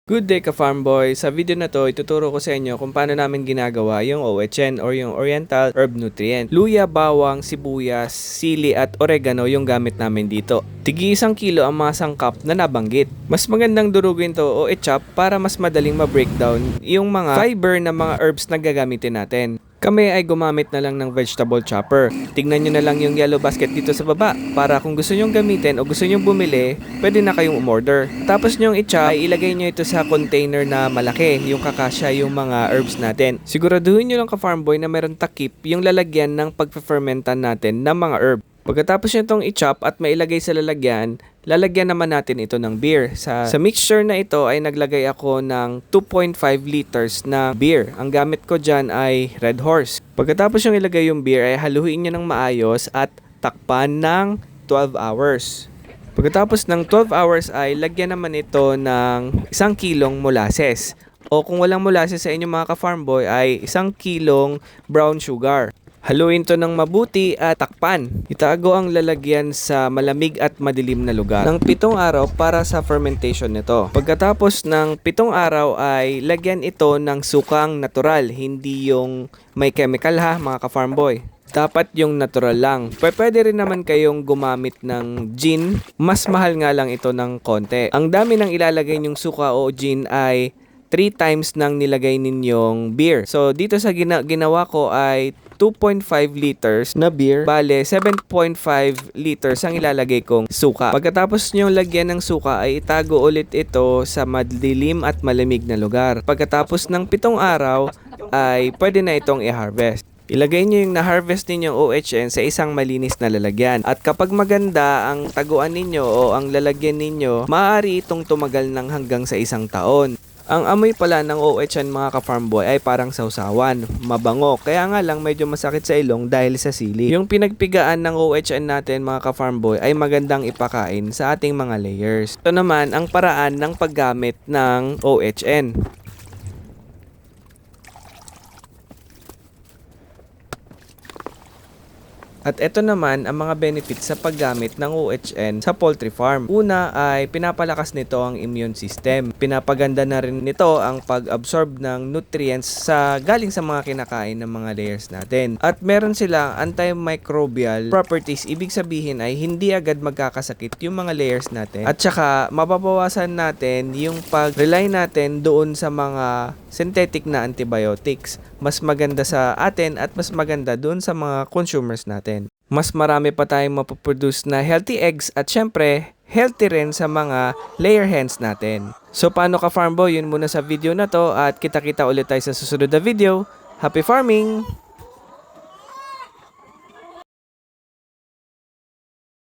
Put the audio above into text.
Good day ka-farm boy! Sa video na to, ituturo ko sa inyo kung paano namin ginagawa yung OHN or yung Oriental Herb Nutrient. Luya, bawang, sibuyas, sili at oregano yung gamit namin dito. Tigi 1 kilo ang mga sangkap na nabanggit. Mas magandang durugin to o i-chop para mas madaling ma-breakdown yung mga fiber na mga herbs na gagamitin natin. Kami ay gumamit na lang ng vegetable chopper. Tignan nyo na lang yung yellow basket dito sa baba para kung gusto nyong gamitin o gusto nyong bumili, pwede na kayong umorder. Tapos nyong i-chop, ilagay nyo ito sa container na malaki, yung kakasya yung mga herbs natin. Siguraduhin nyo lang ka-farm boy na meron takip yung lalagyan ng pagfe-fermentan natin ng mga herb. Pagkatapos nyo itong i-chop at mailagay sa lalagyan naman natin ito ng beer. Sa mixture na ito ay naglagay ako ng 2.5 liters na beer. Ang gamit ko dyan ay Red Horse. Pagkatapos yung ilagay yung beer ay haluin nyo ng maayos at takpan ng 12 hours. Pagkatapos ng 12 hours ay lagyan naman ito ng 1 kilong molasses. O kung walang molasses sa inyong mga ka-farm boy ay 1 kilong brown sugar. Haluin to ng mabuti at takpan. Itago ang lalagyan sa malamig at madilim na lugar ng 7 araw para sa fermentation nito. Pagkatapos ng 7 araw ay lagyan ito ng sukang natural, hindi yung may chemical ha mga ka-farm boy. Dapat yung natural lang. Pwede rin naman kayong gumamit ng gin. Mas mahal nga lang ito ng konti. Ang dami ng ilalagay nyong suka o gin ay 3 times nang nilagay ninyong beer. So dito sa ginawa ko ay 2.5 liters na beer, bale 7.5 liters ang ilalagay kong suka. Pagkatapos nyo lagyan ng suka ay itago ulit ito sa madilim at malamig na lugar. Pagkatapos ng 7 araw ay pwede na itong i-harvest. Ilagay nyo yung na-harvest ninyong OHN sa isang malinis na lalagyan. At kapag maganda ang taguan ninyo o ang lalagyan ninyo, maaari itong tumagal ng hanggang sa 1 taon. Ang amoy pala ng OHN mga ka-farm boy ay parang sausawan, mabango. Kaya nga lang medyo masakit sa ilong dahil sa sili. Yung pinagpigaan ng OHN natin mga ka-farm boy ay magandang ipakain sa ating mga layers. Ito naman ang paraan ng paggamit ng OHN. At ito naman ang mga benefits sa paggamit ng OHN sa poultry farm. Una ay pinapalakas nito ang immune system. Pinapaganda na rin nito ang pag-absorb ng nutrients galing sa mga kinakain ng mga layers natin. At meron silang antimicrobial properties. Ibig sabihin ay hindi agad magkakasakit yung mga layers natin. At saka mababawasan natin yung pag-rely natin doon sa mga synthetic na antibiotics. Mas maganda sa atin at mas maganda doon sa mga consumers natin. Mas marami pa tayong mapoproduce na healthy eggs at syempre, healthy rin sa mga layer hens natin. So paano ka farm boy? Yun muna sa video na to at kita-kita ulit tayo sa susunod na video. Happy farming!